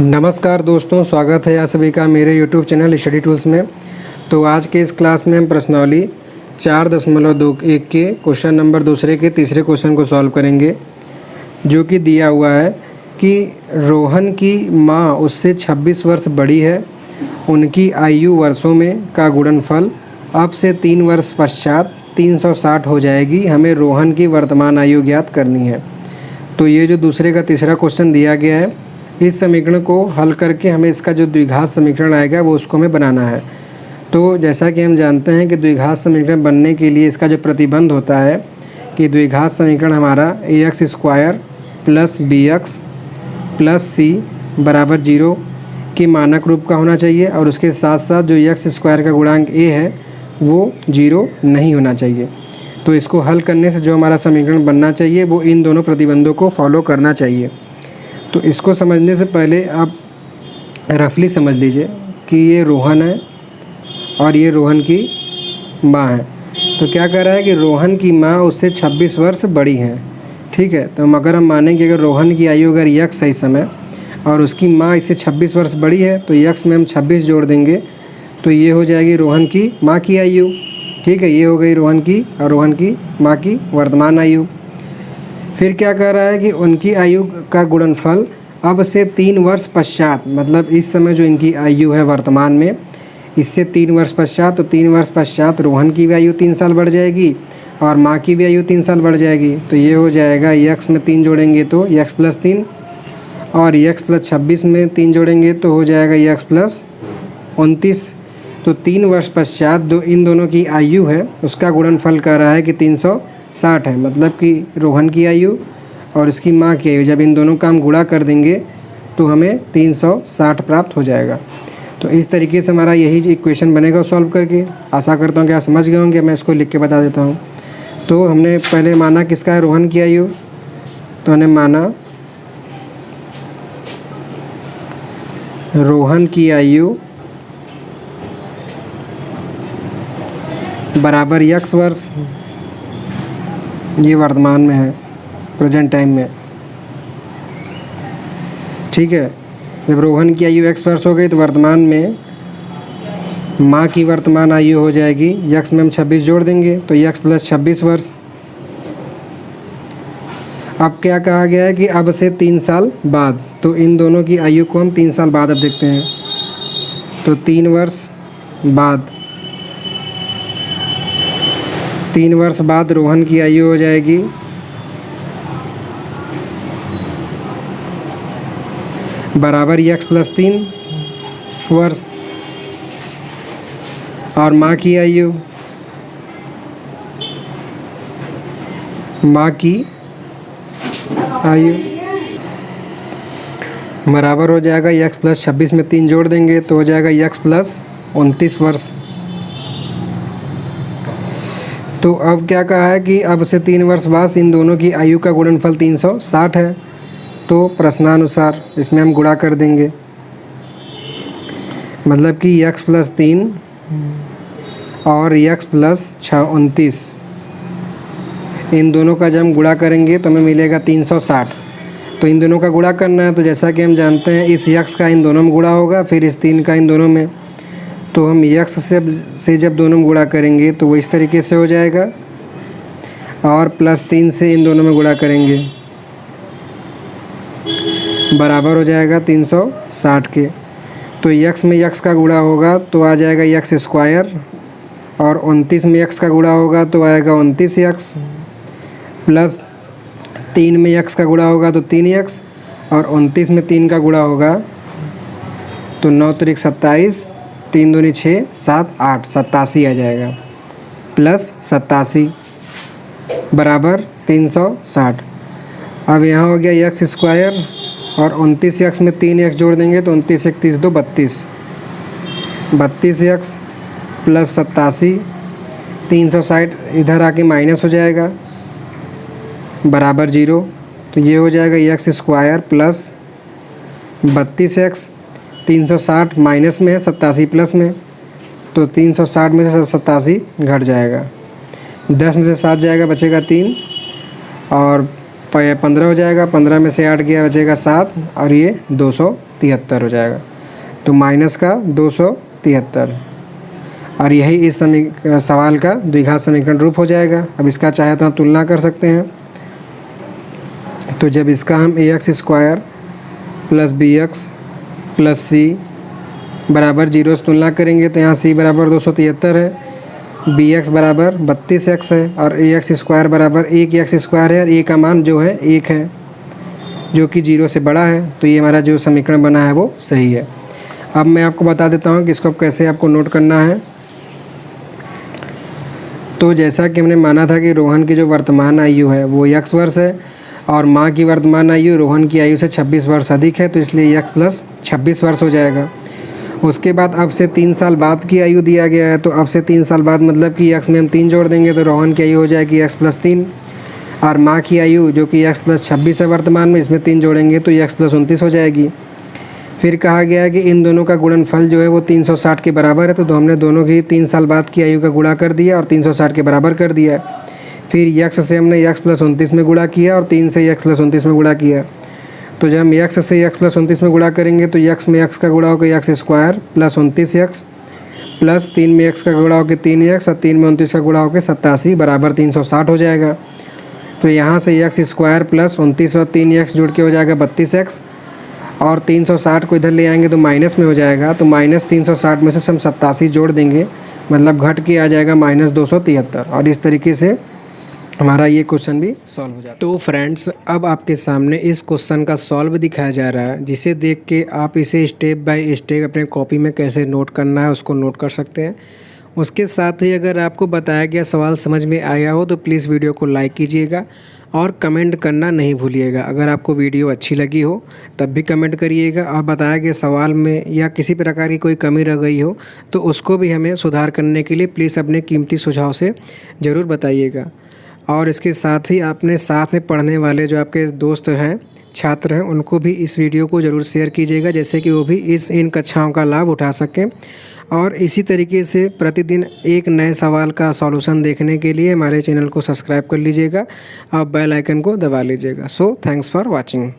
नमस्कार दोस्तों, स्वागत है आप सभी का मेरे यूट्यूब चैनल स्टडी टूल्स में। तो आज के इस क्लास में हम प्रश्नावली 4.21 के क्वेश्चन नंबर दूसरे के तीसरे क्वेश्चन को सॉल्व करेंगे, जो कि दिया हुआ है कि रोहन की माँ उससे 26 वर्ष बड़ी है। उनकी आयु वर्षों में का गुणनफल अब से 3 वर्ष पश्चात 360 हो जाएगी। हमें रोहन की वर्तमान आयु ज्ञात करनी है। तो ये जो दूसरे का तीसरा क्वेश्चन दिया गया है, इस समीकरण को हल करके हमें इसका जो द्विघात समीकरण आएगा वो उसको हमें बनाना है। तो जैसा कि हम जानते हैं कि द्विघात समीकरण बनने के लिए इसका जो प्रतिबंध होता है कि द्विघात समीकरण हमारा ax² + bx + c बराबर 0 की मानक रूप का होना चाहिए, और उसके साथ साथ जो x² का गुणांक a है वो 0 नहीं होना चाहिए। तो इसको हल करने से जो हमारा समीकरण बनना चाहिए वो इन दोनों प्रतिबंधों को फॉलो करना चाहिए। तो इसको समझने से पहले आप रफली समझ लीजिए कि ये रोहन है और ये रोहन की माँ है। तो क्या कह रहा है कि रोहन की माँ उससे 26 वर्ष बड़ी है। ठीक है, तो अगर हम मानें कि अगर रोहन की आयु अगर x है इस समय और उसकी माँ इससे 26 वर्ष बड़ी है, तो x में हम 26 जोड़ देंगे तो ये हो जाएगी रोहन की माँ की आयु। ठीक है, ये हो गई रोहन की और रोहन की माँ की वर्तमान आयु। फिर क्या कह रहा है कि उनकी आयु का गुणनफल अब से 3 वर्ष पश्चात, मतलब इस समय जो इनकी आयु है वर्तमान में, इससे 3 वर्ष पश्चात, तो 3 वर्ष पश्चात रोहन की भी आयु 3 साल बढ़ जाएगी और माँ की भी आयु 3 साल बढ़ जाएगी। तो ये हो जाएगा x में 3 जोड़ेंगे तो x + 3 और x + 26 में 3 जोड़ेंगे तो हो जाएगा x + 29। तो 3 वर्ष पश्चात जो इन दोनों की आयु है उसका गुणनफल कर रहा है कि 360 है, मतलब कि रोहन की आयु और इसकी माँ की आयु, जब इन दोनों का हम गुणा कर देंगे तो हमें 360 प्राप्त हो जाएगा। तो इस तरीके से हमारा यही इक्वेशन बनेगा सॉल्व करके। आशा करता हूँ कि आप समझ गए होंगे। मैं इसको लिख के बता देता हूँ। तो हमने पहले माना किसका है, रोहन की आयु। तो हमने माना रोहन की आयु बराबर x वर्ष, ये वर्तमान में है, प्रेजेंट टाइम में। ठीक है, जब रोहन की आयु x वर्ष हो गई तो वर्तमान में माँ की वर्तमान आयु हो जाएगी, x में हम 26 जोड़ देंगे तो x + 26 वर्ष। अब क्या कहा गया है कि अब से 3 साल बाद, तो इन दोनों की आयु को हम 3 साल बाद अब देखते हैं। तो 3 वर्ष बाद, 3 वर्ष बाद रोहन की आयु हो जाएगी बराबर x + 3 वर्ष, और माँ की आयु बराबर हो जाएगा x + 26 में 3 जोड़ देंगे तो हो जाएगा x + 29 वर्ष। तो अब क्या कहा है कि अब से 3 वर्ष बाद इन दोनों की आयु का गुणनफल 360 है। तो प्रश्नानुसार इसमें हम गुणा कर देंगे, मतलब कि x + 3 और x + 29, इन दोनों का जब हम गुणा करेंगे तो हमें मिलेगा 360। तो इन दोनों का गुणा करना है, तो जैसा कि हम जानते हैं इस x का इन दोनों में गुणा होगा, फिर इस 3 का इन दोनों में। तो हम x से जब दोनों में गुणा करेंगे तो वो इस तरीके से हो जाएगा, और +3 से इन दोनों में गुणा करेंगे बराबर हो जाएगा 360 के। तो x में x का गुणा होगा तो आ जाएगा x², और 29 में x का गुणा होगा तो आएगा 29x, प्लस 3 में x का गुणा होगा तो 3x, और 29 में 3 का गुणा होगा तो 9 × 27, 3 दूनी 6, 7 8, 87 आ जाएगा, प्लस 87 बराबर 360। अब यहाँ हो गया x² और 29x में 3x जोड़ देंगे तो 29 × 1 = 32, 32x + 87, 360 इधर आके माइनस हो जाएगा बराबर 0। तो ये हो जाएगा x² + 32x, 360 माइनस में है, 87 प्लस में, तो 360 में से 87 घट जाएगा, 10 में से 7 जाएगा, बचेगा 3, और 15 हो जाएगा, 15 में से 8 गया बचेगा 7 और ये 273 हो जाएगा। तो माइनस का 273 और यही इस सवाल का द्विघात समीकरण रूप हो जाएगा। अब इसका चाहे तो हम तुलना कर सकते हैं। तो जब इसका हम ax² plus bx plus c बराबर 0 से तुलना करेंगे तो यहाँ c बराबर 273 है, bx बराबर 32x है और ax² बराबर 1x² है और a का मान जो है 1 है जो कि 0 से बड़ा है। तो ये हमारा जो समीकरण बना है वो सही है। अब मैं आपको बता देता हूँ कि इसको कैसे आपको नोट करना है। तो जैसा कि हमने माना था कि रोहन की जो वर्तमान आयु है वो x वर्ष है और माँ की वर्तमान आयु रोहन की आयु से 26 वर्ष अधिक है, तो इसलिए x प्लस 26 वर्ष हो जाएगा। उसके बाद अब से 3 साल बाद की आयु दिया गया है, तो अब से 3 साल बाद मतलब कि x में हम 3 जोड़ देंगे तो रोहन की आयु हो जाएगी x प्लस 3 और माँ की आयु जो कि x प्लस 26 है वर्तमान में, इसमें 3 जोड़ेंगे तो x प्लस 29 हो जाएगी। फिर कहा गया है कि इन दोनों का गुणनफल जो है वो 360 के बराबर है, तो हमने दोनों की 3 साल बाद की आयु का गुणा कर दिया और 360 के बराबर कर दिया। फिर x से हमने x प्लस 29 में गुणा किया और 3 से x प्लस 29 में गुणा किया। तो जब हम x से x प्लस 29 में गुणा करेंगे तो x में x का गुणा होकर x² प्लस 29x प्लस 3 में x का गुणा होकर 3x और 3 में 29 का गुणा होकर 87 बराबर 360 हो जाएगा। तो यहाँ से x² प्लस 29 और 3x जुड़ के हो जाएगा 32x और 360 को इधर ले आएंगे तो माइनस में हो जाएगा। तो माइनस 360 में से हम 87 जोड़ देंगे, मतलब घट के आ जाएगा माइनस 273 और इस तरीके से हमारा ये क्वेश्चन भी सॉल्व हो जाता है। तो फ्रेंड्स, अब आपके सामने इस क्वेश्चन का सॉल्व दिखाया जा रहा है, जिसे देख के आप इसे स्टेप बाय स्टेप अपने कॉपी में कैसे नोट करना है उसको नोट कर सकते हैं। उसके साथ ही अगर आपको बताया गया सवाल समझ में आया हो तो प्लीज़ वीडियो को लाइक कीजिएगा और कमेंट करना नहीं भूलिएगा। अगर आपको वीडियो अच्छी लगी हो तब भी कमेंट करिएगा और बताया गया सवाल में या किसी प्रकार की कोई कमी रह गई हो तो उसको भी हमें सुधार करने के लिए प्लीज़ अपने कीमती सुझाव से ज़रूर बताइएगा। और इसके साथ ही आपने साथ में पढ़ने वाले जो आपके दोस्त हैं, छात्र हैं, उनको भी इस वीडियो को ज़रूर शेयर कीजिएगा, जैसे कि वो भी इन कक्षाओं का लाभ उठा सकें। और इसी तरीके से प्रतिदिन एक नए सवाल का सॉल्यूशन देखने के लिए हमारे चैनल को सब्सक्राइब कर लीजिएगा और बेल आइकन को दबा लीजिएगा। So thanks for watching.